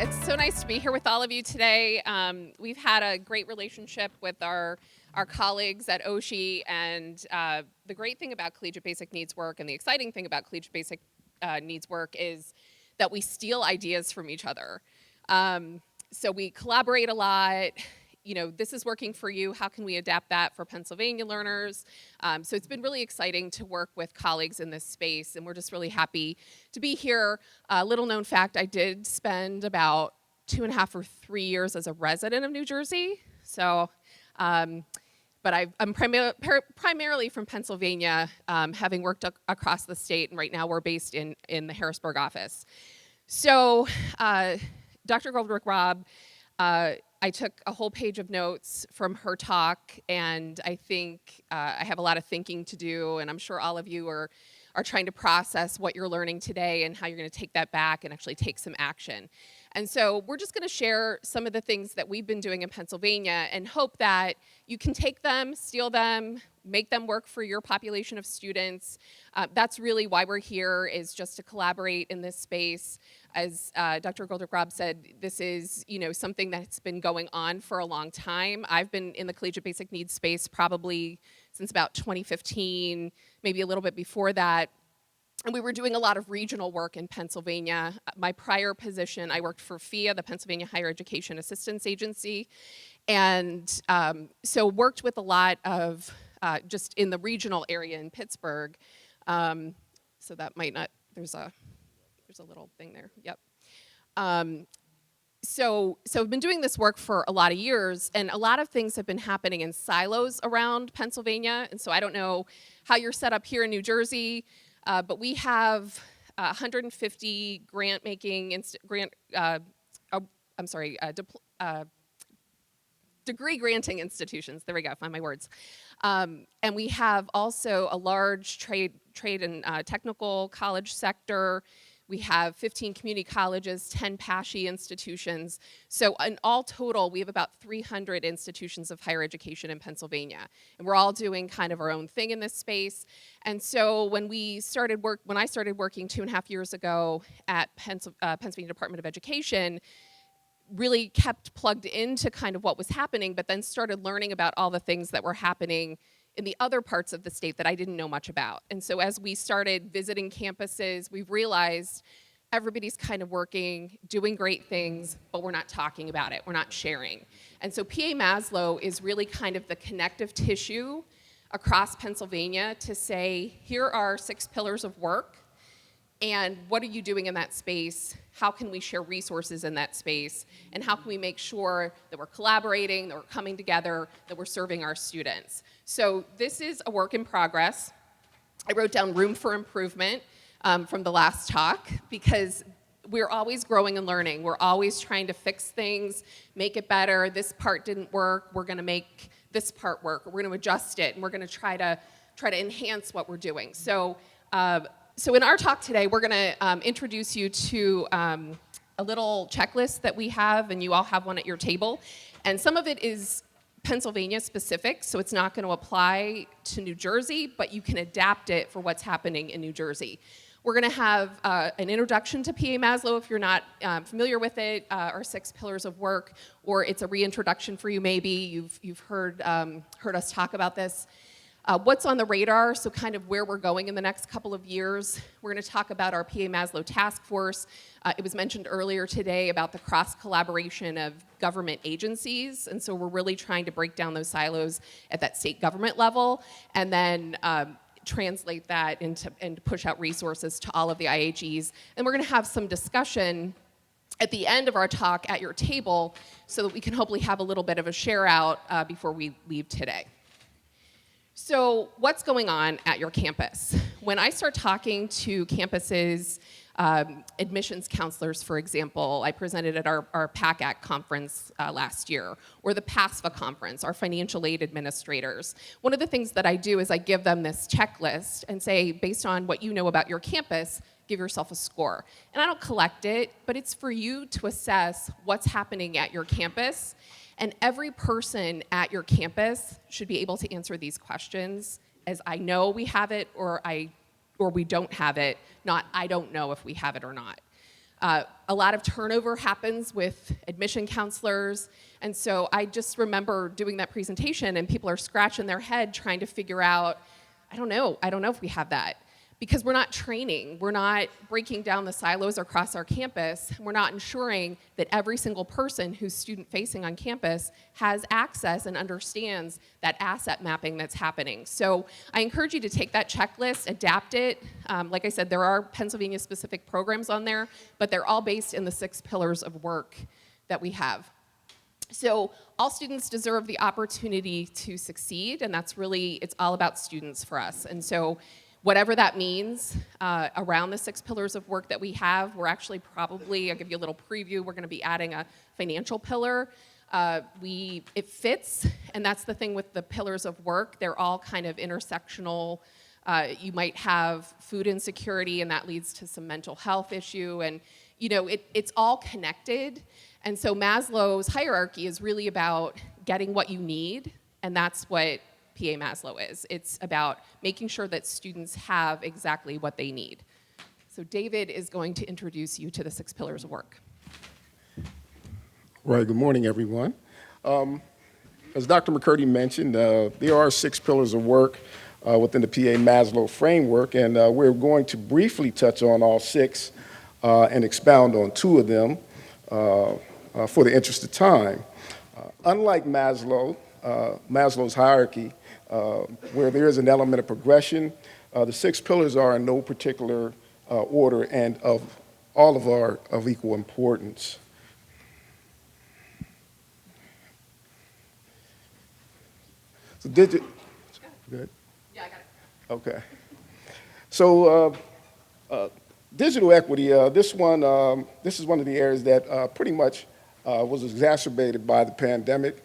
It's so nice to be here with all of you today. We've had a great relationship with our colleagues at OSHE, and the great thing about Collegiate Basic Needs work and the exciting thing about Collegiate Basic Needs work is that we steal ideas from each other. So we collaborate a lot. You know, this is working for you. How can we adapt that for Pennsylvania learners? So it's been really exciting to work with colleagues in this space, and we're just really happy to be here. Little known fact, I did spend about 2.5 or 3 years as a resident of New Jersey. So, but I'm primarily from Pennsylvania, having worked across the state, and right now we're based in the Harrisburg office. So, Dr. Goldrick-Robb, I took a whole page of notes from her talk, and I think I have a lot of thinking to do, and I'm sure all of you are trying to process what you're learning today and how you're going to take that back and actually take some action. And so we're just going to share some of the things that we've been doing in Pennsylvania and hope that you can take them, steal them, make them work for your population of students. That's really why we're here, is just to collaborate in this space. As Dr. Goldrick-Robb said, this is something that's been going on for a long time. I've been in the Collegiate Basic Needs space probably since about 2015, maybe a little bit before that. And we were doing a lot of regional work in Pennsylvania. My prior position, I worked for FEA, the Pennsylvania Higher Education Assistance Agency, and so worked with a lot of just in the regional area in Pittsburgh. So that might not, there's a little thing there, yep. So I've been doing this work for a lot of years, and a lot of things have been happening in silos around Pennsylvania, and so I don't know how you're set up here in New Jersey, but we have 150 degree granting institutions. There we go, find my words. And we have also a large trade and technical college sector. We have 15 community colleges, 10 PASHE institutions. So in all total, we have about 300 institutions of higher education in Pennsylvania. And we're all doing kind of our own thing in this space. And so when I started working 2.5 years ago at Pennsylvania Department of Education, really kept plugged into kind of what was happening, but then started learning about all the things that were happening in the other parts of the state that I didn't know much about. And so as we started visiting campuses, we've realized everybody's kind of working, doing great things, but we're not talking about it, we're not sharing. And so PA Maslow is really kind of the connective tissue across Pennsylvania to say, here are 6 pillars of work, and what are you doing in that space? How can we share resources in that space? And how can we make sure that we're collaborating, that we're coming together, that we're serving our students? So this is a work in progress. I wrote down room for improvement from the last talk, because we're always growing and learning. We're always trying to fix things, make it better. This part didn't work. We're going to make this part work. We're going to adjust it, and we're going to try to enhance what we're doing. So in our talk today, we're going to introduce you to a little checklist that we have, and you all have one at your table. And some of it is Pennsylvania specific, so it's not going to apply to New Jersey, but you can adapt it for what's happening in New Jersey. We're going to have an introduction to PA Maslow if you're not familiar with it, our 6 pillars of work, or it's a reintroduction for you maybe. You've heard us talk about this. What's on the radar, so kind of where we're going in the next couple of years. We're going to talk about our PA Maslow task force. It was mentioned earlier today about the cross-collaboration of government agencies, and so we're really trying to break down those silos at that state government level, and then translate that and push out resources to all of the IHEs. And we're going to have some discussion at the end of our talk at your table so that we can hopefully have a little bit of a share out before we leave today. So what's going on at your campus? When I start talking to campuses, admissions counselors, for example, I presented at our PACAC conference last year, or the PASFA conference, our financial aid administrators. One of the things that I do is I give them this checklist and say, based on what you know about your campus, give yourself a score. And I don't collect it, but it's for you to assess what's happening at your campus. And every person at your campus should be able to answer these questions as I know we have it or we don't have it, not I don't know if we have it or not. A lot of turnover happens with admission counselors, and so I just remember doing that presentation and people are scratching their head trying to figure out, I don't know if we have that. Because we're not training, we're not breaking down the silos across our campus, we're not ensuring that every single person who's student-facing on campus has access and understands that asset mapping that's happening. So I encourage you to take that checklist, adapt it. Like I said, there are Pennsylvania-specific programs on there, but they're all based in the 6 pillars of work that we have. So all students deserve the opportunity to succeed, and that's really, it's all about students for us. And so whatever that means around the 6 pillars of work that we have, we're actually probably, I'll give you a little preview, we're gonna be adding a financial pillar. It fits, and that's the thing with the pillars of work, they're all kind of intersectional. You might have food insecurity, and that leads to some mental health issue, and it's all connected. And so Maslow's hierarchy is really about getting what you need, and that's what PA Maslow is. It's about making sure that students have exactly what they need. So David is going to introduce you to the 6 pillars of work. Right, good morning, everyone. As Dr. McCurdy mentioned, there are 6 pillars of work within the PA Maslow framework, and we're going to briefly touch on all 6 and expound on 2 of them for the interest of time. Unlike Maslow's hierarchy, where there is an element of progression, the 6 pillars are in no particular order and all are of equal importance. So good? Yeah, I got it. Okay. So digital equity, this is one of the areas that pretty much was exacerbated by the pandemic.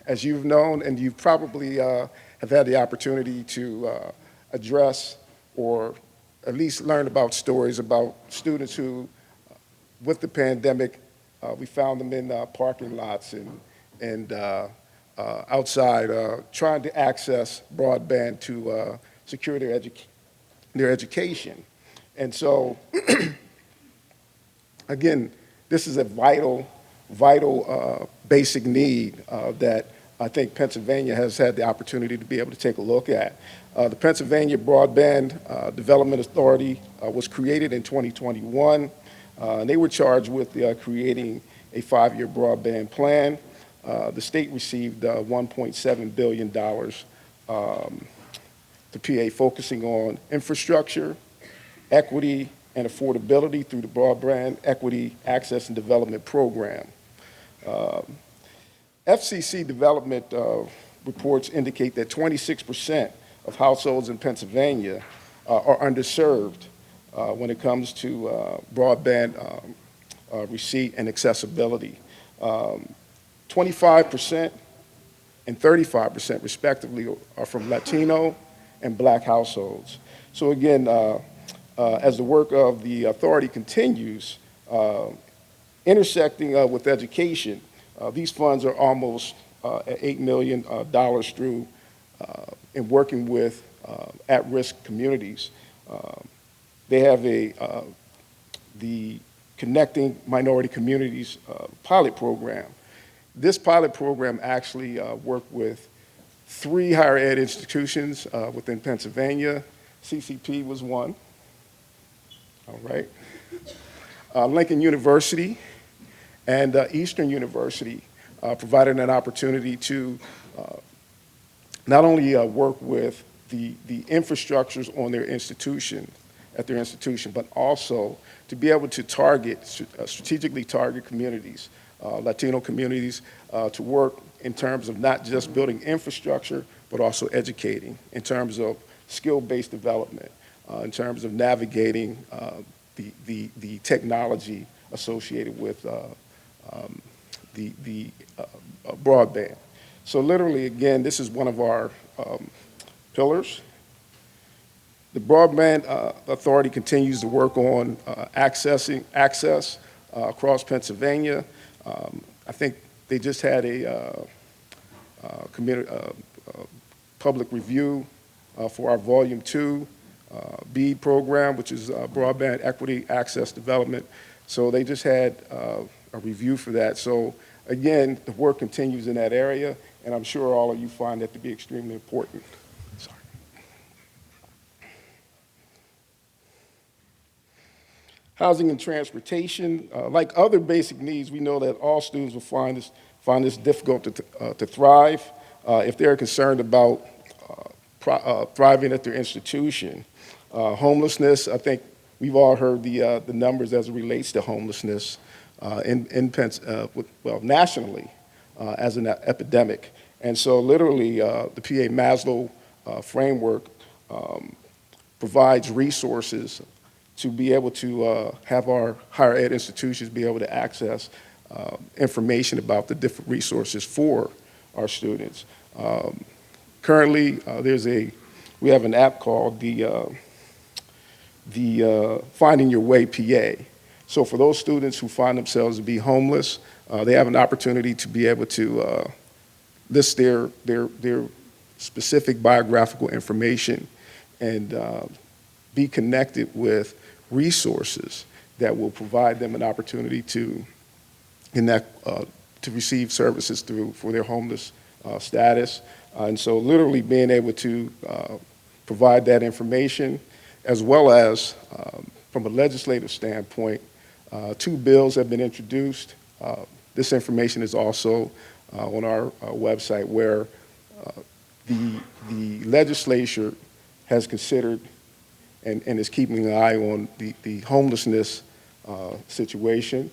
As you've known, and you've probably have had the opportunity to address or at least learn about stories about students who, with the pandemic, we found them in parking lots and outside trying to access broadband to secure their education. And so, again, this is a vital basic need that I think Pennsylvania has had the opportunity to be able to take a look at. The Pennsylvania Broadband Development Authority was created in 2021. And they were charged with creating a 5-year broadband plan. The state received $1.7 billion to PA, focusing on infrastructure, equity, and affordability through the Broadband Equity Access and Development Program. FCC development reports indicate that 26% of households in Pennsylvania are underserved when it comes to broadband receipt and accessibility. 25% and 35% respectively are from Latino and Black households. So again, as the work of the authority continues, intersecting with education, these funds are almost at $8 million through in working with at-risk communities. They have the Connecting Minority Communities pilot program. This pilot program actually worked with 3 higher ed institutions within Pennsylvania. CCP was one, all right. Lincoln University and Eastern University provided an opportunity to not only work with the infrastructures on their institution, but also to be able to strategically target communities, Latino communities, to work in terms of not just building infrastructure, but also educating in terms of skill-based development, in terms of navigating the technology associated with the broadband. So literally, again, this is one of our pillars. The Broadband Authority continues to work on access across Pennsylvania. I think they just had a public review for our Volume 2 BEAD program, which is Broadband Equity Access Development. So they just had a review for that. So again, the work continues in that area, and I'm sure all of you find that to be extremely important. Sorry. Housing and transportation, like other basic needs, we know that all students will find this difficult to thrive if they're concerned about thriving at their institution. Homelessness, I think we've all heard the numbers as it relates to homelessness nationally as an epidemic. And so literally the PA Maslow framework provides resources to be able to have our higher ed institutions be able to access information about the different resources for our students. Currently, we have an app called the Finding Your Way PA. So for those students who find themselves to be homeless, they have an opportunity to be able to list their specific biographical information and be connected with resources that will provide them an opportunity to receive services for their homeless status. And so literally being able to provide that information, as well as from a legislative standpoint, 2 bills have been introduced. This information is also on our website, where the legislature has considered and is keeping an eye on the homelessness situation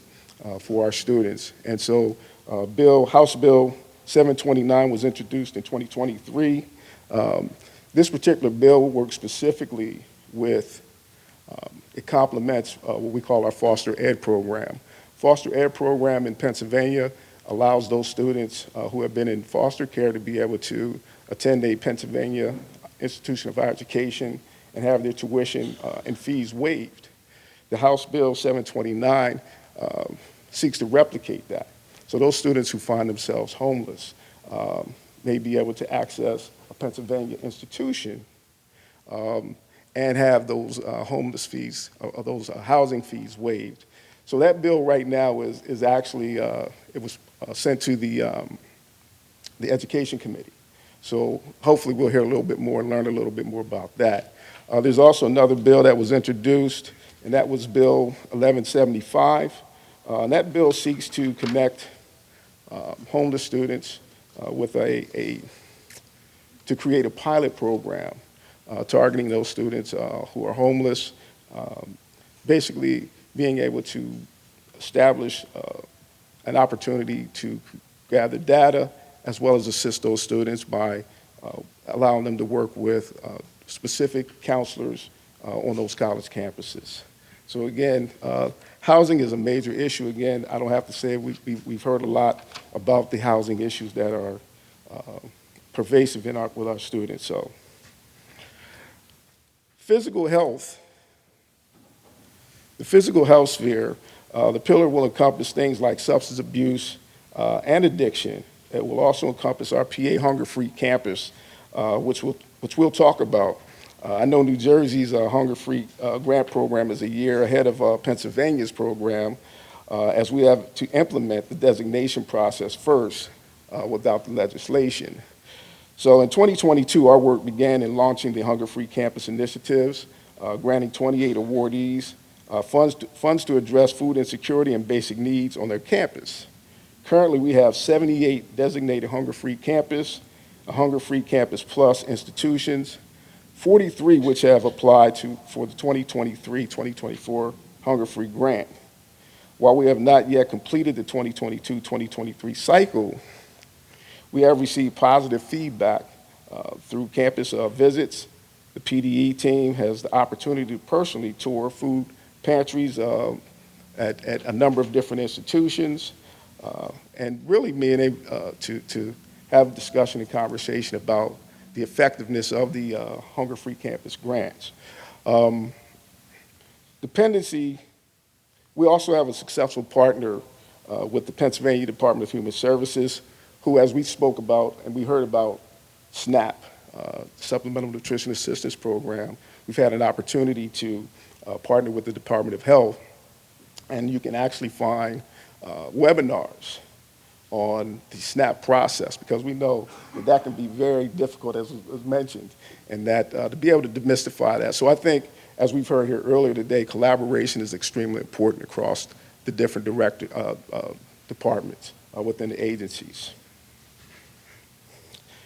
for our students. And so House Bill 729 was introduced in 2023. This particular bill works specifically with, it complements what we call our foster ed program. Foster ed program in Pennsylvania allows those students who have been in foster care to be able to attend a Pennsylvania institution of higher education and have their tuition and fees waived. The House Bill 729 seeks to replicate that. So those students who find themselves homeless may be able to access a Pennsylvania institution and have those homeless fees, or those housing fees waived. So that bill right now is actually, it was sent to the Education Committee. So hopefully we'll hear a little bit more and learn a little bit more about that. There's also another bill that was introduced, and that was Bill 1175. And that bill seeks to connect homeless students with to create a pilot program targeting those students who are homeless, basically being able to establish an opportunity to gather data as well as assist those students by allowing them to work with specific counselors on those college campuses. So again, housing is a major issue. Again, I don't have to say we've heard a lot about the housing issues that are pervasive with our students. So, physical health. The physical health sphere, the pillar will encompass things like substance abuse and addiction. It will also encompass our PA Hunger-Free campus, which we'll talk about. I know New Jersey's Hunger-Free grant program is a year ahead of Pennsylvania's program, as we have to implement the designation process first without the legislation. So in 2022, our work began in launching the Hunger-Free Campus initiatives, granting 28 awardees funds to address food insecurity and basic needs on their campus. Currently, we have 78 designated Hunger-Free Campus, Hunger-Free Campus Plus institutions, 43 which have applied for the 2023-2024 Hunger-Free grant. While we have not yet completed the 2022-2023 cycle, we have received positive feedback through campus visits. The PDE team has the opportunity to personally tour food pantries at a number of different institutions, and really being able to have a discussion and conversation about the effectiveness of the Hunger-Free Campus grants. Dependency, we also have a successful partner with the Pennsylvania Department of Human Services, who, as we spoke about and we heard about SNAP, Supplemental Nutrition Assistance Program, we've had an opportunity to partner with the Department of Health and you can actually find webinars on the SNAP process, because we know that that can be very difficult, as was mentioned, and that to be able to demystify that. So I think, as we've heard here earlier today, collaboration is extremely important across the different departments within the agencies.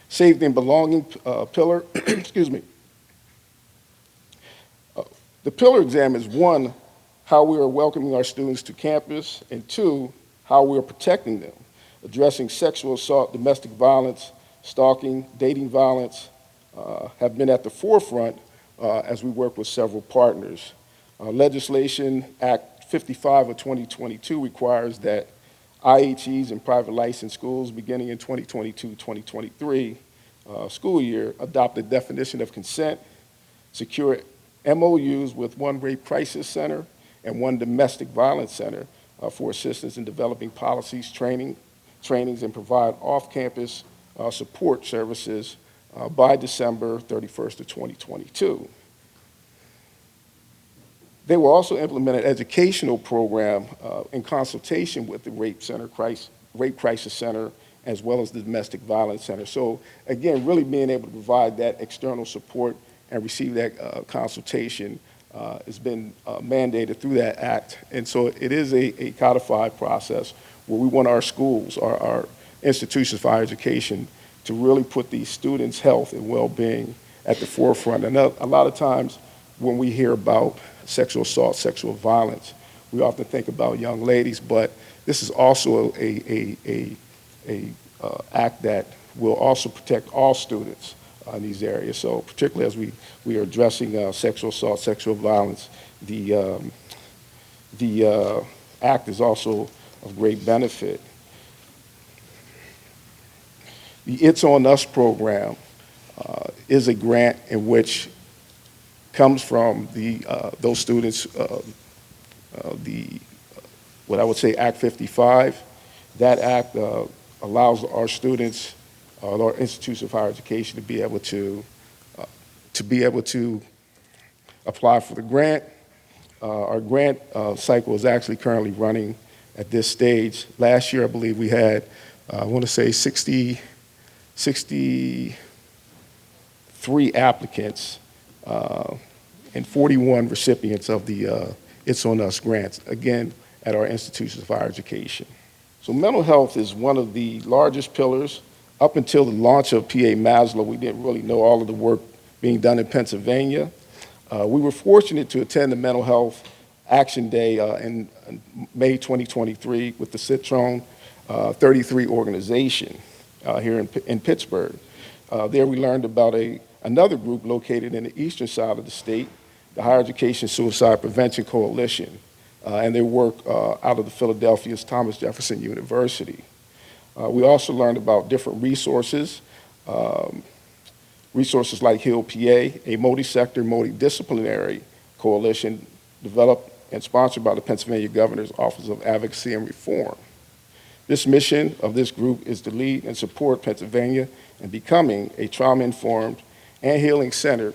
Safety and belonging pillar, excuse me. The pillar examines, one, how we are welcoming our students to campus, and two, how we are protecting them, addressing sexual assault, domestic violence, stalking, dating violence, have been at the forefront as we work with several partners. Legislation, Act 55 of 2022, requires that IHEs and private licensed schools beginning in 2022-2023 school year adopt a definition of consent, secure MOUs with one rape crisis center and one domestic violence center for assistance in developing policies, trainings, and provide off-campus support services by December 31st of 2022. They will also implement an educational program in consultation with the Rape Crisis Center, as well as the Domestic Violence Center. So again, really being able to provide that external support and receive that consultation has been mandated through that act. And so it is a codified process where we want our schools, our institutions for higher education, to really put these students' health and well-being at the forefront. And a lot of times when we hear about sexual assault, sexual violence, we often think about young ladies, but this is also a act that will also protect all students in these areas. So particularly as we are addressing sexual assault, sexual violence, the act is also of great benefit. The It's On Us program is a grant in which comes from those students, what I would say Act 55. That act allows our students, our institutes of higher education, to be able to apply for the grant. Our grant cycle is actually currently running at this stage. Last year, I believe we had, I want to say 63 applicants and 41 recipients of the It's On Us grants, again, at our institutions of higher education. So mental health is one of the largest pillars. Up until the launch of PA Maslow, we didn't really know all of the work being done in Pennsylvania. We were fortunate to attend the Mental Health Action Day in May 2023 with the Citron 33 organization here in Pittsburgh. There we learned about another group located in the eastern side of the state, the Higher Education Suicide Prevention Coalition, and they work out of the Philadelphia's Thomas Jefferson University. We also learned about different resources, resources like HEAL PA, a multi-sector, multidisciplinary coalition developed and sponsored by the Pennsylvania Governor's Office of Advocacy and Reform. This mission of this group is to lead and support Pennsylvania in becoming a trauma-informed and healing center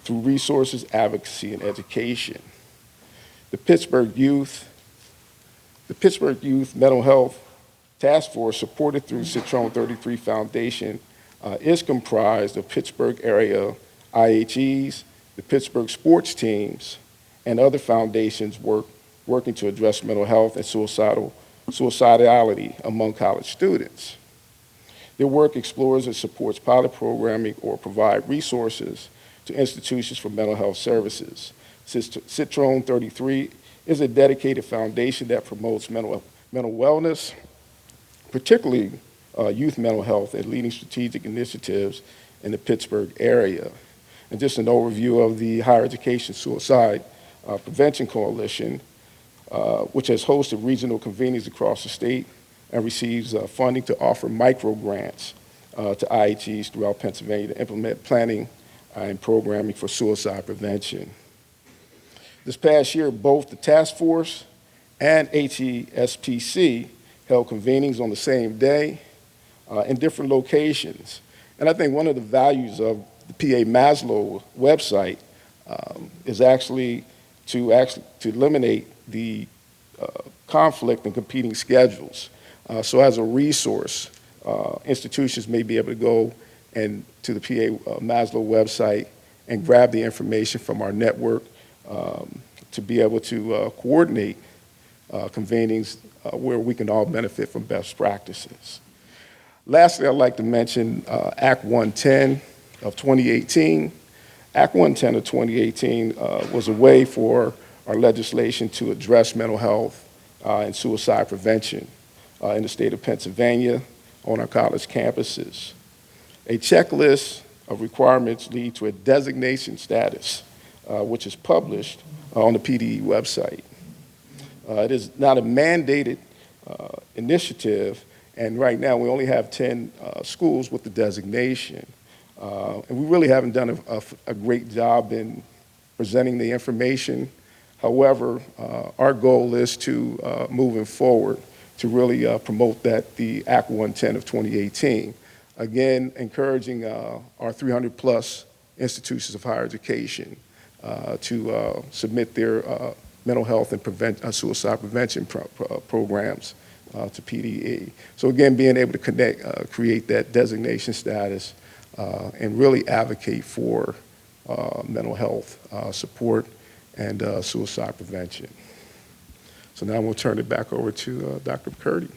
through resources, advocacy, and education. The Pittsburgh Youth Mental Health Task Force, supported through Citron 33 Foundation, is comprised of Pittsburgh area IHEs, the Pittsburgh sports teams, and other foundations working to address mental health and suicidality among college students. Their work explores and supports pilot programming or provide resources to institutions for mental health services. Citron 33 is a dedicated foundation that promotes mental wellness, particularly youth mental health, and leading strategic initiatives in the Pittsburgh area. And just an overview of the Higher Education Suicide Prevention Coalition, which has hosted regional convenings across the state and receives funding to offer micro grants to IHEs throughout Pennsylvania to implement planning and programming for suicide prevention. This past year, both the task force and HESPC held convenings on the same day in different locations. And I think one of the values of the PA Maslow website is actually to eliminate the conflict and competing schedules. So as a resource, institutions may be able to go and to the PA Maslow website and grab the information from our network to be able to coordinate convenings where we can all benefit from best practices. Lastly, I'd like to mention Act 110 of 2018. Act 110 of 2018 was a way for our legislation to address mental health and suicide prevention in the state of Pennsylvania on our college campuses. A checklist of requirements lead to a designation status, which is published on the PDE website. It is not a mandated initiative, and right now we only have 10 schools with the designation. And we really haven't done a great job in presenting the information. However, our goal is to, moving forward, to really promote the Act 110 of 2018. Again, encouraging our 300 plus institutions of higher education to submit their mental health and suicide prevention programs to PDE. So again, being able to create that designation status and really advocate for mental health support and suicide prevention. So now we'll turn it back over to Dr. Purdy.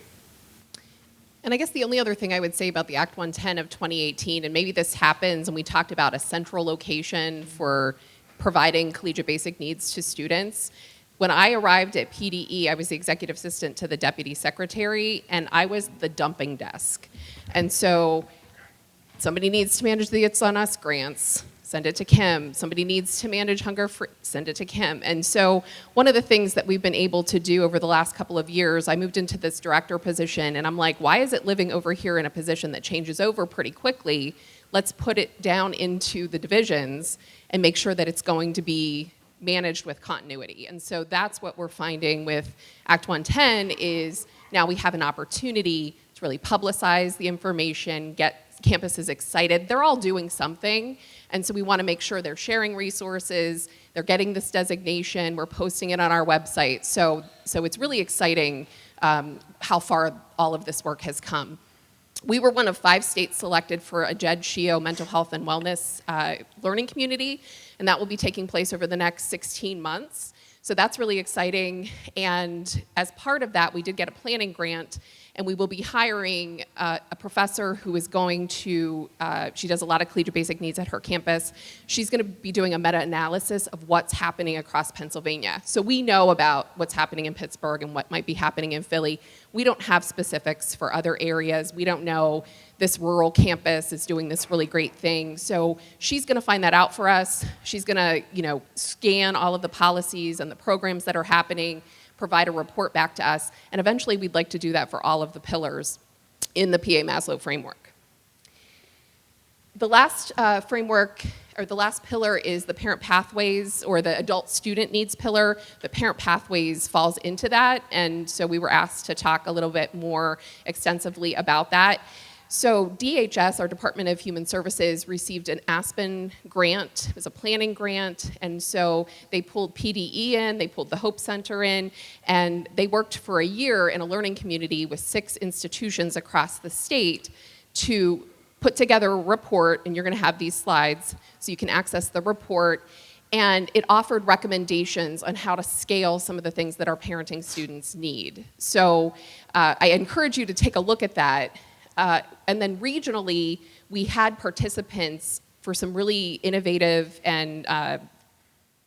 And I guess the only other thing I would say about the Act 110 of 2018, and maybe this happens, and we talked about a central location for providing collegiate basic needs to students. When I arrived at PDE, I was the executive assistant to the deputy secretary, and I was the dumping desk. And so somebody needs to manage the It's On Us grants, send it to Kim. Somebody needs to manage Hunger Free, send it to Kim. And so one of the things that we've been able to do over the last couple of years, I moved into this director position, and I'm like, why is it living over here in a position that changes over pretty quickly? Let's put it down into the divisions and make sure that it's going to be managed with continuity. And so that's what we're finding with Act 110 is now we have an opportunity to really publicize the information, get campuses excited. They're all doing something, and so we want to make sure they're sharing resources, they're getting this designation, we're posting it on our website. So it's really exciting how far all of this work has come. We were one of 5 states selected for a JED SHIO mental health and wellness learning community, and that will be taking place over the next 16 months. So that's really exciting, and as part of that, we did get a planning grant, and we will be hiring a professor who is going to, she does a lot of collegiate basic needs at her campus. She's gonna be doing a meta-analysis of what's happening across Pennsylvania. So we know about what's happening in Pittsburgh and what might be happening in Philly. We don't have specifics for other areas. We don't know this rural campus is doing this really great thing. So she's gonna find that out for us. She's gonna, scan all of the policies and the programs that are happening, provide a report back to us, and eventually we'd like to do that for all of the pillars in the PA Maslow framework. The last framework, or the last pillar is the parent pathways, or the adult student needs pillar. The parent pathways falls into that, and so we were asked to talk a little bit more extensively about that. So DHS, our Department of Human Services, received an Aspen grant. It was a planning grant, and so they pulled PDE in, they pulled the Hope Center in, and they worked for a year in a learning community with 6 institutions across the state to put together a report, and you're gonna have these slides so you can access the report, and it offered recommendations on how to scale some of the things that our parenting students need. So I encourage you to take a look at that. And then regionally, we had participants for some really innovative and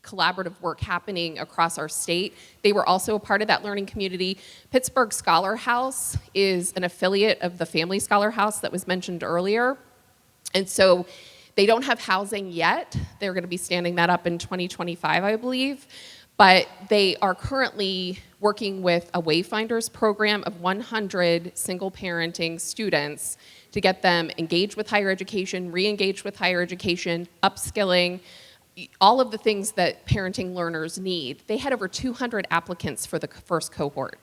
collaborative work happening across our state. They were also a part of that learning community. Pittsburgh Scholar House is an affiliate of the Family Scholar House that was mentioned earlier. And so they don't have housing yet. They're going to be standing that up in 2025, I believe. But they are currently working with a Wayfinders program of 100 single parenting students to get them engaged with higher education, re-engaged with higher education, upskilling, all of the things that parenting learners need. They had over 200 applicants for the first cohort.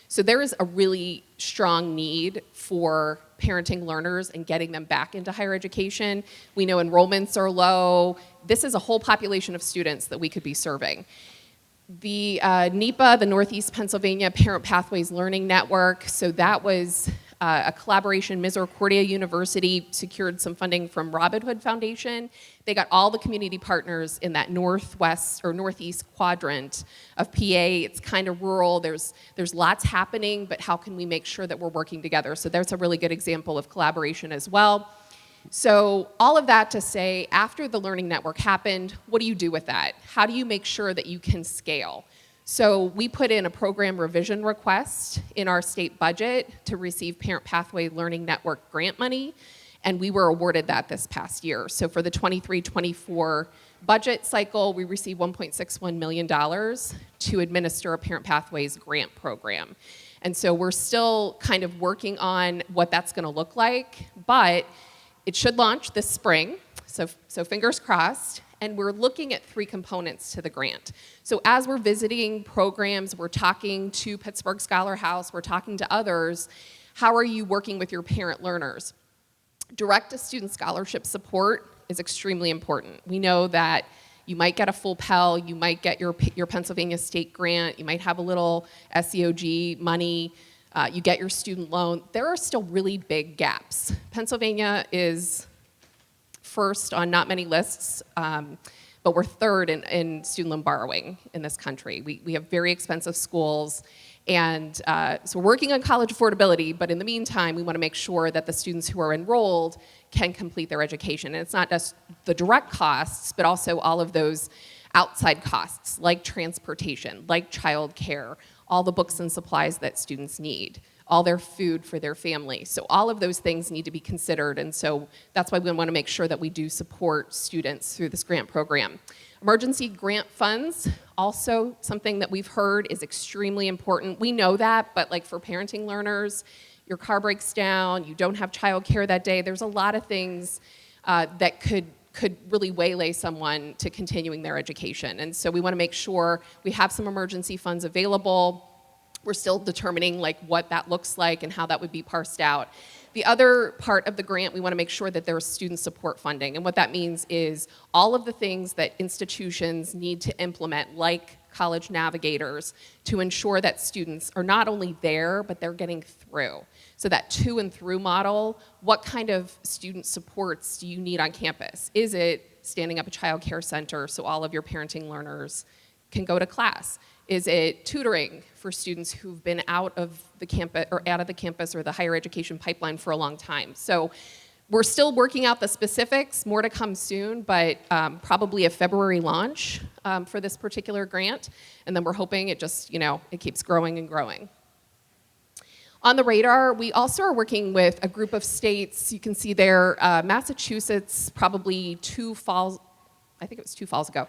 So there is a really strong need for parenting learners and getting them back into higher education. We know enrollments are low. This is a whole population of students that we could be serving. The NEPA, the Northeast Pennsylvania Parent Pathways Learning Network, so that was a collaboration. Misericordia University secured some funding from Robin Hood Foundation. They got all the community partners in that northwest or northeast quadrant of PA. It's kind of rural. There's lots happening, but how can we make sure that we're working together? So that's a really good example of collaboration as well. So all of that to say, after the Learning Network happened, what do you do with that? How do you make sure that you can scale? So we put in a program revision request in our state budget to receive Parent Pathway Learning Network grant money, and we were awarded that this past year. So for the 23-24 budget cycle, we received $1.61 million to administer a Parent Pathways grant program. And so we're still kind of working on what that's gonna look like, but it should launch this spring, so fingers crossed, and we're looking at 3 components to the grant. So as we're visiting programs, we're talking to Pittsburgh Scholar House, we're talking to others, how are you working with your parent learners? Direct-to-student scholarship support is extremely important. We know that you might get a full Pell, you might get your Pennsylvania state grant, you might have a little SEOG money, you get your student loan. There are still really big gaps. Pennsylvania is first on not many lists, but we're third in student loan borrowing in this country. We have very expensive schools, and so we're working on college affordability, but in the meantime, we want to make sure that the students who are enrolled can complete their education. And it's not just the direct costs, but also all of those outside costs, like transportation, like childcare, all the books and supplies that students need, all their food for their family. So all of those things need to be considered, and so that's why we want to make sure that we do support students through this grant program. Emergency grant funds, also something that we've heard is extremely important. We know that, but like for parenting learners, your car breaks down, you don't have childcare that day, there's a lot of things that could really waylay someone to continuing their education. And so we want to make sure we have some emergency funds available. We're still determining like what that looks like and how that would be parsed out. The other part of the grant, we want to make sure that there's student support funding. And what that means is all of the things that institutions need to implement, like college navigators, to ensure that students are not only there, but they're getting through. So that to and through model, what kind of student supports do you need on campus? Is it standing up a child care center so all of your parenting learners can go to class? Is it tutoring for students who've been out of the campus or the higher education pipeline for a long time? So we're still working out the specifics, more to come soon, but probably a February launch for this particular grant. And then we're hoping it just, it keeps growing and growing. On the radar, we also are working with a group of states. You can see there, Massachusetts, probably 2 falls, I think it was 2 falls ago,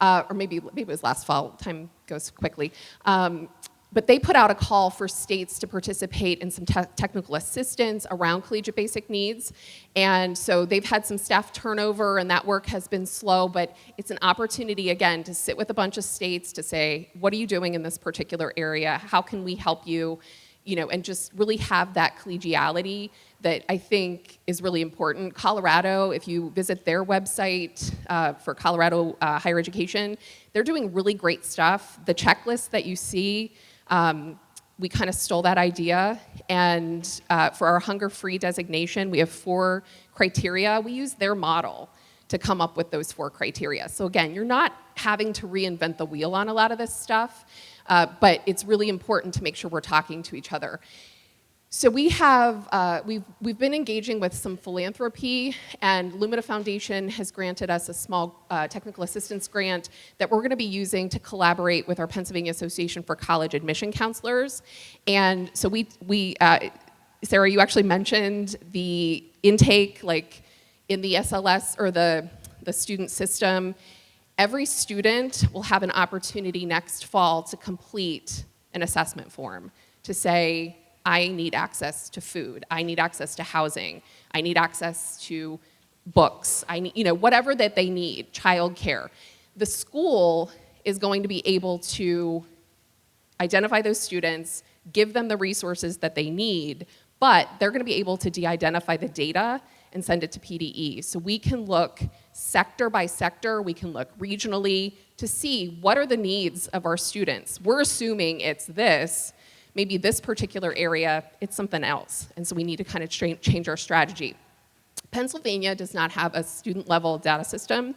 or maybe it was last fall, time goes quickly. But they put out a call for states to participate in some technical assistance around collegiate basic needs. And so they've had some staff turnover and that work has been slow, but it's an opportunity, again, to sit with a bunch of states to say, what are you doing in this particular area? How can we help you? And just really have that collegiality that I think is really important. Colorado, if you visit their website for Colorado higher education, they're doing really great stuff. The checklist that you see, we kind of stole that idea, and for our hunger-free designation, we have 4 criteria. We use their model to come up with those 4 criteria. So again, you're not having to reinvent the wheel on a lot of this stuff, but it's really important to make sure we're talking to each other. So we have, we've been engaging with some philanthropy, and Lumina Foundation has granted us a small technical assistance grant that we're gonna be using to collaborate with our Pennsylvania Association for College Admission Counselors. And so Sarah, you actually mentioned the intake, like in the SLS or the student system. Every student will have an opportunity next fall to complete an assessment form to say, I need access to food, I need access to housing, I need access to books, I need, whatever that they need, childcare. The school is going to be able to identify those students, give them the resources that they need, but they're gonna be able to de-identify the data and send it to PDE. So we can look sector by sector, we can look regionally to see what are the needs of our students. We're assuming it's this, maybe this particular area, it's something else. And so we need to kind of change our strategy. Pennsylvania does not have a student-level data system.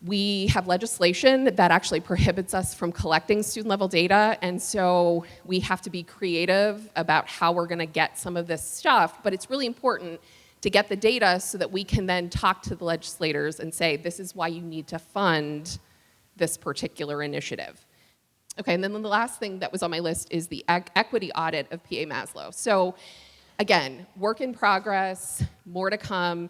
We have legislation that actually prohibits us from collecting student-level data, and so we have to be creative about how we're gonna get some of this stuff, but it's really important to get the data so that we can then talk to the legislators and say, this is why you need to fund this particular initiative. Okay, and then the last thing that was on my list is the equity audit of PA Maslow. So again, work in progress, more to come.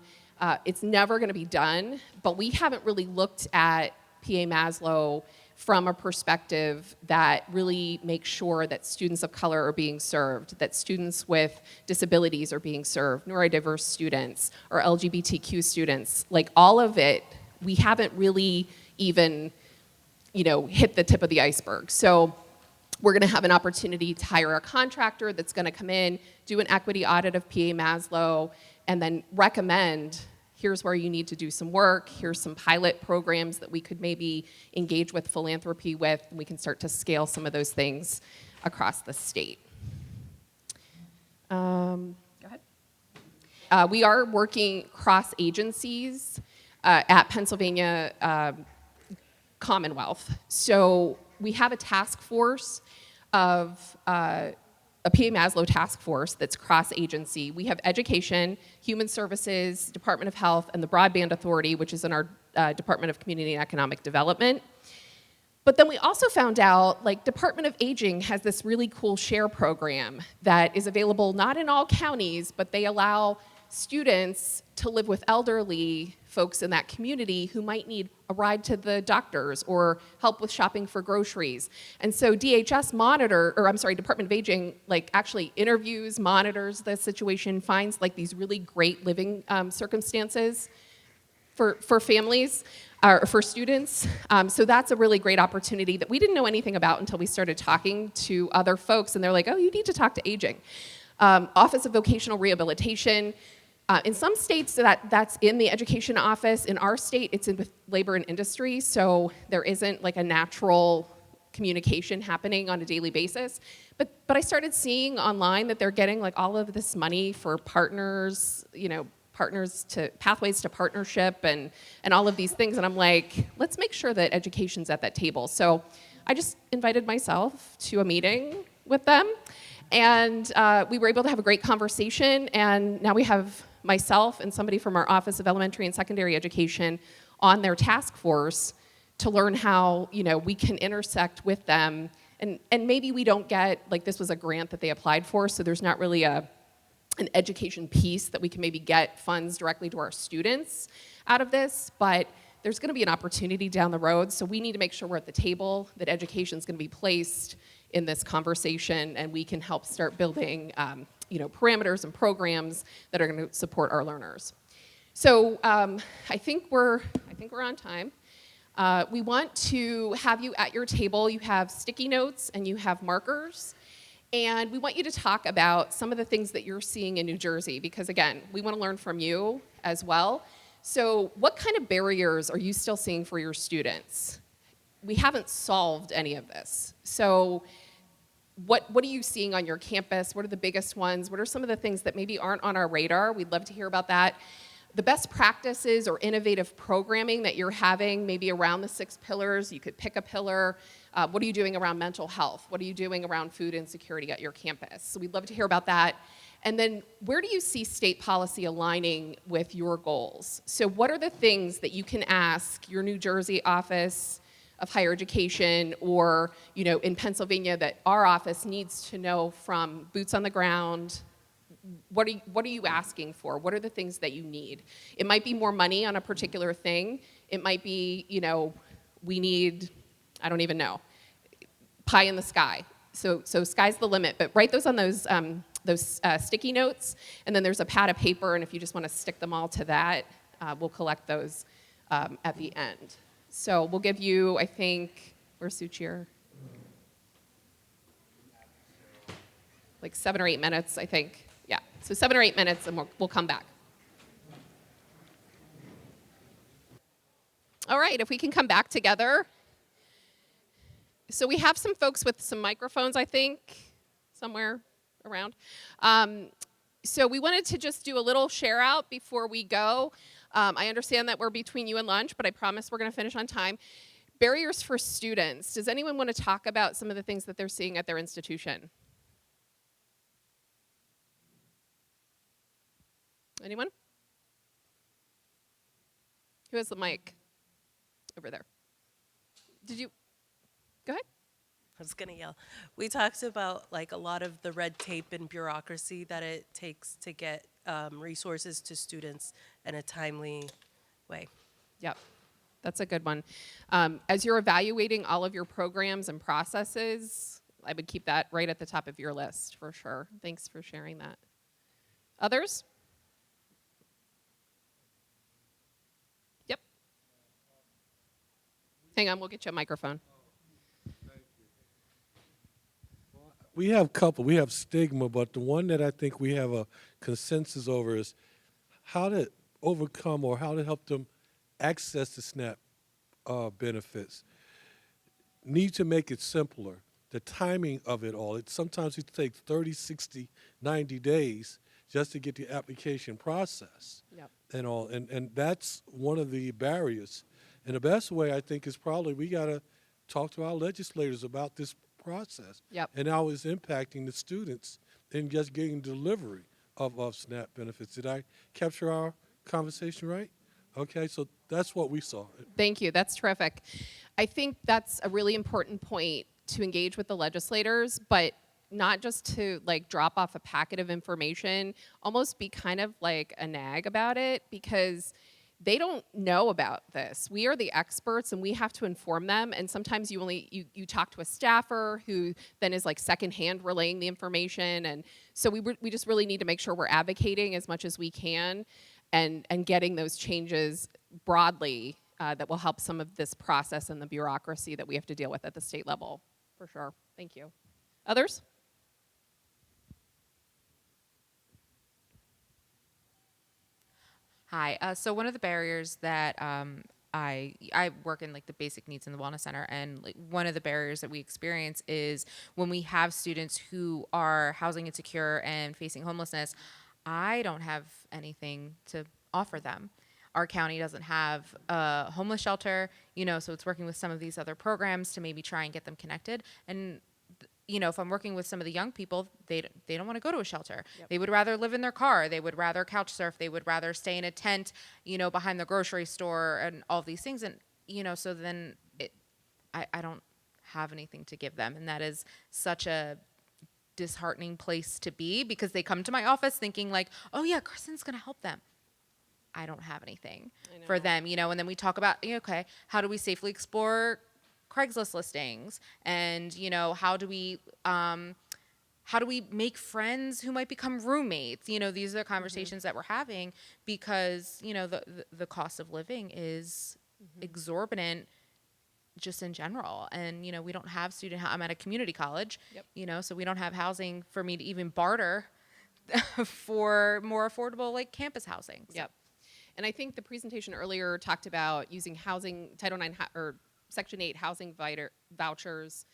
It's never going to be done, but we haven't really looked at PA Maslow from a perspective that really makes sure that students of color are being served, that students with disabilities are being served, neurodiverse students, or LGBTQ students. Like all of it, we haven't really even, hit the tip of the iceberg. So we're going to have an opportunity to hire a contractor that's going to come in, do an equity audit of PA Maslow, and then recommend, here's where you need to do some work, here's some pilot programs that we could maybe engage with philanthropy with, and we can start to scale some of those things across the state. Go ahead. We are working cross agencies at Pennsylvania Commonwealth. So we have a task force of a PA Maslow task force that's cross-agency. We have education, human services, Department of Health, and the Broadband Authority, which is in our Department of Community and Economic Development. But then we also found out, like, Department of Aging has this really cool share program that is available not in all counties, but they allow students to live with elderly folks in that community who might need a ride to the doctors or help with shopping for groceries. And so Department of Aging, like, actually interviews, monitors the situation, finds like these really great living circumstances for families, or for students. So that's a really great opportunity that we didn't know anything about until we started talking to other folks, and they're like, oh, you need to talk to Aging. Office of Vocational Rehabilitation. In some states, that's in the education office. In our state, it's in with labor and industry, so there isn't like a natural communication happening on a daily basis. But I started seeing online that they're getting like all of this money for partners, pathways to partnership and all of these things. And I'm like, let's make sure that education's at that table. So I just invited myself to a meeting with them. And we were able to have a great conversation, and now we have myself and somebody from our Office of Elementary and Secondary Education on their task force to learn how we can intersect with them. And maybe we don't get, like, this was a grant that they applied for, so there's not really an education piece that we can maybe get funds directly to our students out of this, but there's going to be an opportunity down the road, so we need to make sure we're at the table, that education is going to be placed in this conversation, and we can help start building parameters and programs that are going to support our learners. So I think we're on time. We want to have you at your table. You have sticky notes and you have markers. And we want you to talk about some of the things that you're seeing in New Jersey, because again, we want to learn from you as well. So what kind of barriers are you still seeing for your students? We haven't solved any of this. So what are you seeing on your campus? What are the biggest ones? What are some of the things that maybe aren't on our radar? We'd love to hear about that. The best practices or innovative programming that you're having, maybe around the 6 pillars. You could pick a pillar. What are you doing around mental health? What are you doing around food insecurity at your campus? So we'd love to hear about that. And then where do you see state policy aligning with your goals? So what are the things that you can ask your New Jersey Office of Higher Education, or in Pennsylvania, that our office needs to know from boots on the ground? What are you asking for? What are the things that you need? It might be more money on a particular thing. It might be, we need, I don't even know, pie in the sky. So sky's the limit. But write those on those sticky notes, and then there's a pad of paper, and if you just want to stick them all to that, we'll collect those at the end. So we'll give you, I think, where's Suchir? Like 7 or 8 minutes, I think. Yeah, so 7 or 8 minutes and we'll come back. All right, if we can come back together. So we have some folks with some microphones, I think, somewhere around. So we wanted to just do a little share out before we go. I understand that we're between you and lunch, but I promise we're going to finish on time. Barriers for students. Does anyone want to talk about some of the things that they're seeing at their institution? Anyone? Who has the mic? Over there. Did you? Go ahead. I was gonna yell. We talked about like a lot of the red tape and bureaucracy that it takes to get resources to students in a timely way. Yep, that's a good one. As you're evaluating all of your programs and processes, I would keep that right at the top of your list for sure. Thanks for sharing that. Others? Yep. Hang on, we'll get you a microphone. We have we have stigma, but the one that I think we have a consensus over is how to overcome or how to help them access the SNAP benefits. Need to make it simpler. The timing of it all. Sometimes it takes 30, 60, 90 days just to get the application process. Yep. And all. And that's one of the barriers. And the best way, I think, is probably we got to talk to our legislators about this process. Yep. And how it's impacting the students in just getting delivery of SNAP benefits. Did I capture our conversation right? Okay, so that's what we saw. Thank you. That's terrific. I think that's a really important point to engage with the legislators, but not just to like drop off a packet of information, almost be kind of like a nag about it because they don't know about this. We are the experts and we have to inform them. And sometimes you talk to a staffer who then is like secondhand relaying the information. And so we just really need to make sure we're advocating as much as we can and getting those changes broadly that will help some of this process and the bureaucracy that we have to deal with at the state level, for sure. Thank you. Others? Hi. So one of the barriers that I work in like the basic needs in the wellness center, and like, one of the barriers that we experience is when we have students who are housing insecure and facing homelessness. I don't have anything to offer them. Our county doesn't have a homeless shelter, so it's working with some of these other programs to maybe try and get them connected. And if I'm working with some of the young people, they don't want to go to a shelter. Yep. They would rather live in their car. They would rather couch surf. They would rather stay in a tent, behind the grocery store and all of these things. And, so then I don't have anything to give them. And that is such a disheartening place to be because they come to my office thinking like, oh yeah, Kristen's going to help them. I don't have anything for them, and then we talk about, okay, how do we safely explore Craigslist listings, and how do we make friends who might become roommates? These are the conversations that we're having because the cost of living is exorbitant just in general, and we don't have I'm at a community college. Yep. So we don't have housing for me to even barter for more affordable like campus housing. So. Yep. And I think the presentation earlier talked about using housing Title IX or Section 8 housing vouchers,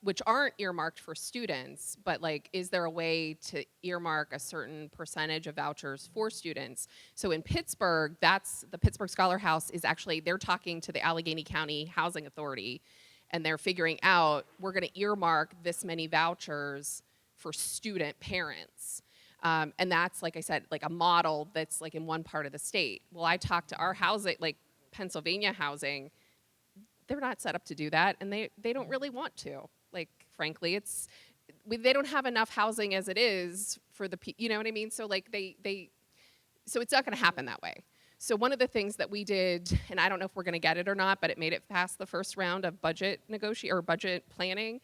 which aren't earmarked for students, but like, is there a way to earmark a certain percentage of vouchers for students? So in Pittsburgh, the Pittsburgh Scholar House is actually, they're talking to the Allegheny County Housing Authority, and they're figuring out, we're gonna earmark this many vouchers for student parents. And that's, like I said, like a model that's like in one part of the state. Well, I talked to our housing, like Pennsylvania housing, they're not set up to do that, and they don't really want to. Like, frankly, they don't have enough housing as it is for the, you know what I mean? So like so it's not gonna happen that way. So one of the things that we did, and I don't know if we're gonna get it or not, but it made it past the first round of budget planning,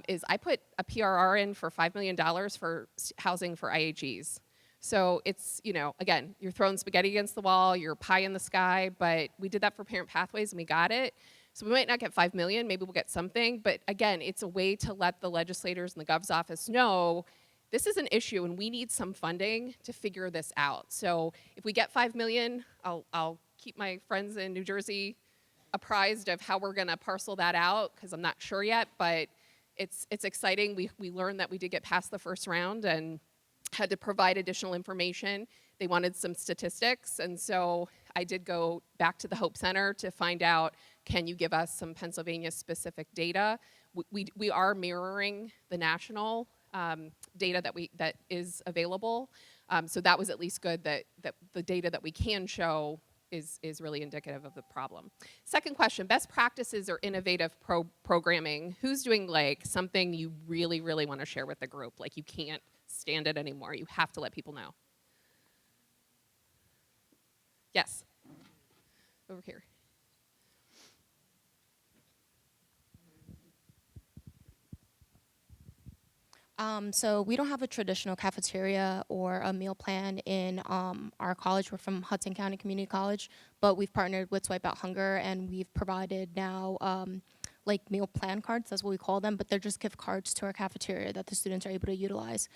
is I put a PRR in for $5 million for housing for IHEs. So it's, again, you're throwing spaghetti against the wall, you're pie in the sky, but we did that for Parent Pathways and we got it. So we might not get 5 million, maybe we'll get something, but again, it's a way to let the legislators and the gov's office know this is an issue, and we need some funding to figure this out. So if we get 5 million, I'll keep my friends in New Jersey apprised of how we're going to parcel that out, because I'm not sure yet, but it's exciting. We learned that we did get past the first round and had to provide additional information. They wanted some statistics, and so I did go back to the Hope Center to find out, can you give us some Pennsylvania-specific data? We are mirroring the national data that is available, so that was at least good that the data that we can show is really indicative of the problem. Second question, best practices or innovative programming. Who's doing like something you really, really want to share with the group? Like you can't stand it anymore. You have to let people know. Yes. Over here. So we don't have a traditional cafeteria or a meal plan in our college. We're from Hudson County Community College, but we've partnered with Swipe Out Hunger, and we've provided now like meal plan cards, that's what we call them, but they're just gift cards to our cafeteria that the students are able to utilize.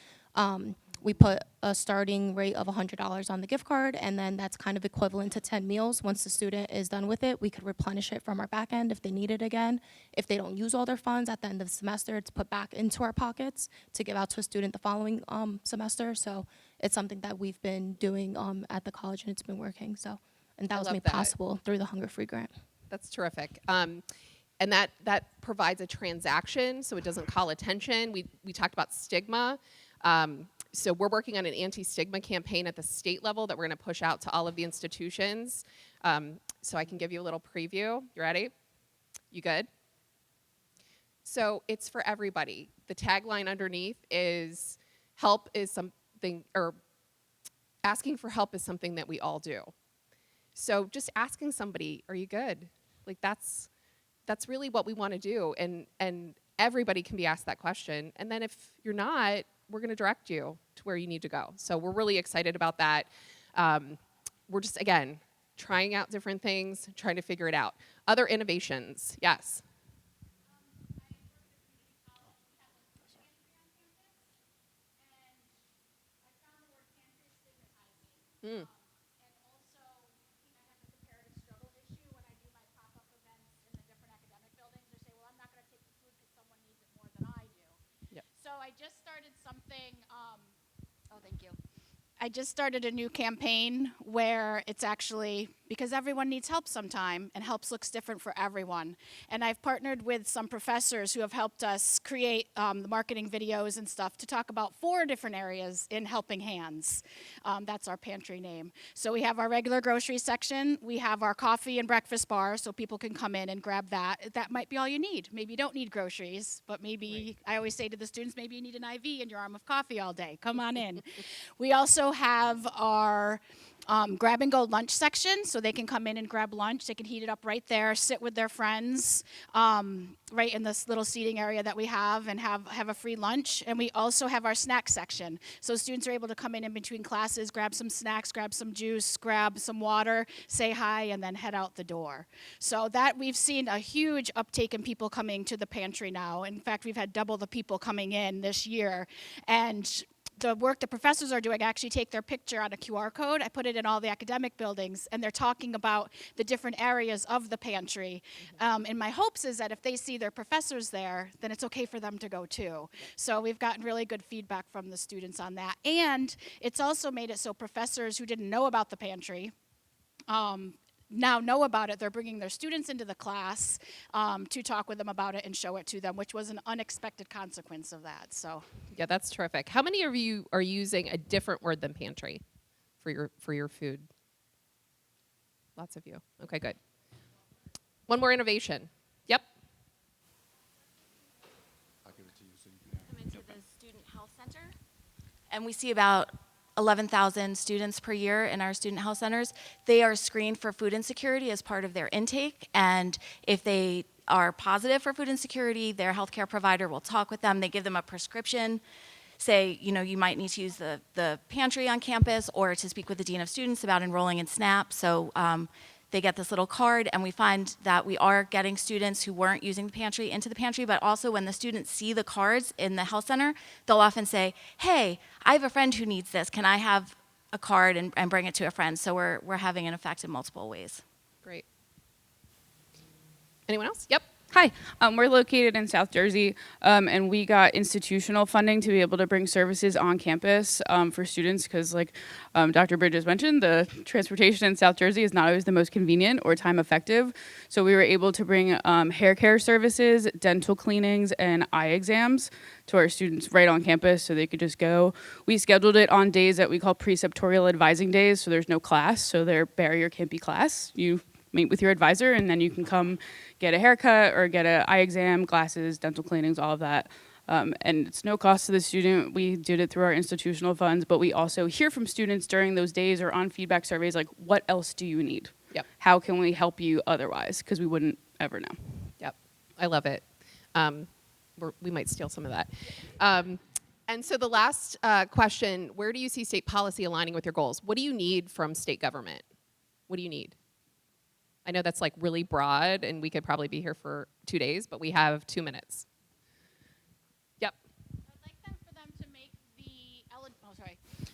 We put a starting rate of $100 on the gift card, and then that's kind of equivalent to 10 meals. Once the student is done with it, we could replenish it from our back end if they need it again. If they don't use all their funds at the end of the semester, it's put back into our pockets to give out to a student the following semester. So it's something that we've been doing at the college, and it's been working. So, and that was love made that. possible through the Hunger Free Grant. That's terrific. And that provides a transaction, so it doesn't call attention. We talked about stigma. So we're working on an anti-stigma campaign at the state level that we're going to push out to all of the institutions. So I can give you a little preview. You ready? You good? So it's for everybody. The tagline underneath is, help is something, or asking for help is something that we all do. So just asking somebody, are you good? Like that's really what we want to do. And everybody can be asked that question. And then if you're not, we're going to direct you to where you need to go. So we're really excited about that. We're just, again, trying out different things, trying to figure it out. Other innovations, yes. Mm. And also, I have the comparative struggle issue when I do my pop-up events in the different academic buildings. They say, well, I'm not going to take the food because someone needs it more than I do. Yep. So I just started something, oh, thank you. I just started a new campaign where it's actually, because everyone needs help sometime, and help looks different for everyone. And I've partnered with some professors who have helped us create the marketing videos and stuff to talk about 4 different areas in Helping Hands. That's our pantry name. So we have our regular grocery section. We have our coffee and breakfast bar, so people can come in and grab that. That might be all you need. Maybe you don't need groceries, but maybe, I always say to the students, maybe you need an IV in your arm of coffee all day. Come on in. We also have our grab and go lunch section, so they can come in and grab lunch. They can heat it up right there, sit with their friends right in this little seating area that we have, and have a free lunch. And we also have our snack section, so students are able to come in between classes, grab some snacks, grab some juice, grab some water, say hi, and then head out the door. So that, we've seen a huge uptake in people coming to the pantry now. In fact, we've had double the people coming in this year. And the work the professors are doing, I actually take their picture on a QR code, I put it in all the academic buildings, and they're talking about the different areas of the pantry. And my hopes is that if they see their professors there, then it's okay for them to go too. So we've gotten really good feedback from the students on that. And it's also made it so professors who didn't know about the pantry now know about it. They're bringing their students into the class to talk with them about it and show it to them, which was an unexpected consequence of that. So Yeah, that's terrific. How many of you are using a different word than pantry for your food? Lots of you. Okay, good. One more innovation. Yep. Come into the Student Health Center, and we see about 11,000 students per year in our student health centers. They are screened for food insecurity as part of their intake, and if they are positive for food insecurity, their healthcare provider will talk with them. They give them a prescription, say, you know, you might need to use the pantry on campus, or to speak with the dean of students about enrolling in SNAP. So they get this little card, and we find that we are getting students who weren't using the pantry into the pantry, but also when the students see the cards in the health center, they'll often say, hey, I have a friend who needs this. Can I have a card and bring it to a friend? So we're having an effect in multiple ways. Great. Anyone else? Yep. Hi, we're located in South Jersey, and we got institutional funding to be able to bring services on campus for students because, like Dr. Bridges mentioned, the transportation in South Jersey is not always the most convenient or time effective. So we were able to bring hair care services, dental cleanings, and eye exams to our students right on campus so they could just go. We scheduled it on days that we call preceptorial advising days, so there's no class, so their barrier can't be class. You meet with your advisor, and then you can come get a haircut or get an eye exam, glasses, dental cleanings, all of that. And it's no cost to the student. We did it through our institutional funds, but we also hear from students during those days or on feedback surveys, like, what else do you need? Yep. How can we help you otherwise? Because we wouldn't ever know. Yep. I love it. We might steal some of that. And so the last question, where do you see state policy aligning with your goals? What do you need from state government? What do you need? I know that's like really broad, and we could probably be here for 2 days, but we have 2 minutes. Yep. I'd like for them to make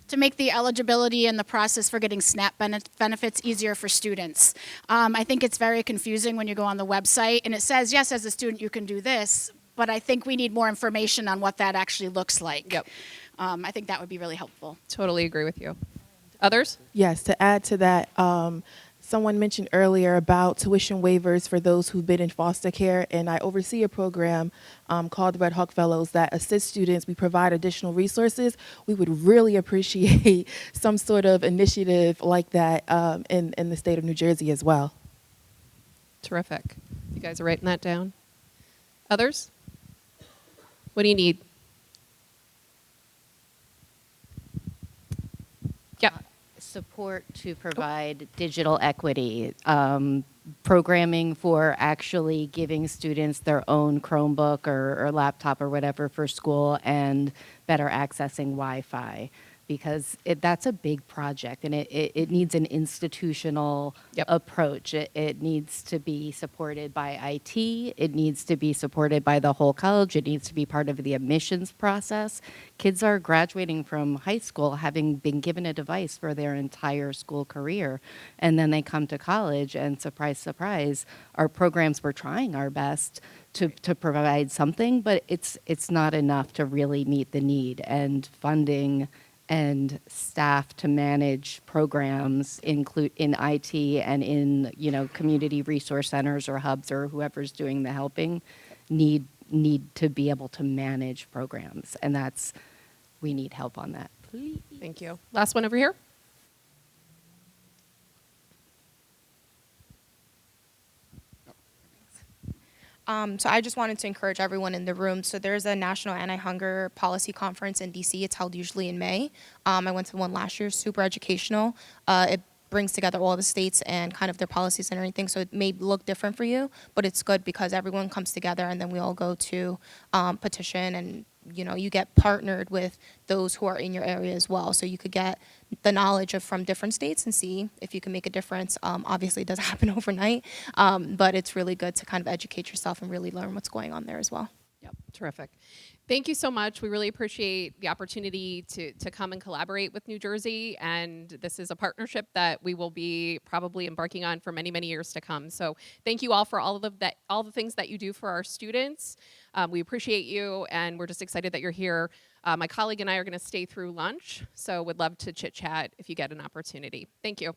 to make the eligibility and the process for getting SNAP benefits easier for students. I think it's very confusing when you go on the website and it says, yes, as a student you can do this, but I think we need more information on what that actually looks like. Yep. I think that would be really helpful. Totally agree with you. Others? Yes, to add to that, someone mentioned earlier about tuition waivers for those who've been in foster care, and I oversee a program called the Red Hawk Fellows that assists students. We provide additional resources. We would really appreciate some sort of initiative like that in the state of New Jersey as well. Terrific. You guys are writing that down? Others? What do you need? Yep. Support to provide digital equity, programming for actually giving students their own Chromebook or laptop or whatever for school, and better accessing Wi-Fi, because that's a big project, and it needs an institutional approach. It needs to be supported by IT. It needs to be supported by the whole college. It needs to be part of the admissions process. Kids are graduating from high school having been given a device for their entire school career, and then they come to college, and surprise, surprise, our programs, we're trying our best to provide something, but it's not enough to really meet the need, and funding and staff to manage programs include in IT and in community resource centers or hubs or whoever's doing the helping need to be able to manage programs, and we need help on that. Please. Thank you. Last one over here. So I just wanted to encourage everyone in the room. So there's a National Anti-Hunger Policy Conference in DC. It's held usually in May. I went to one last year, super educational. It brings together all the states and kind of their policies and everything. So it may look different for you, but it's good because everyone comes together and then we all go to petition, and you get partnered with those who are in your area as well. So you could get the knowledge from different states and see if you can make a difference. Obviously, it doesn't happen overnight, but it's really good to kind of educate yourself and really learn what's going on there as well. Yep, terrific. Thank you so much. We really appreciate the opportunity to come and collaborate with New Jersey, and this is a partnership that we will be probably embarking on for many, many years to come. So thank you all for all the things that you do for our students. We appreciate you, and we're just excited that you're here. My colleague and I are going to stay through lunch, so would love to chit-chat if you get an opportunity. Thank you.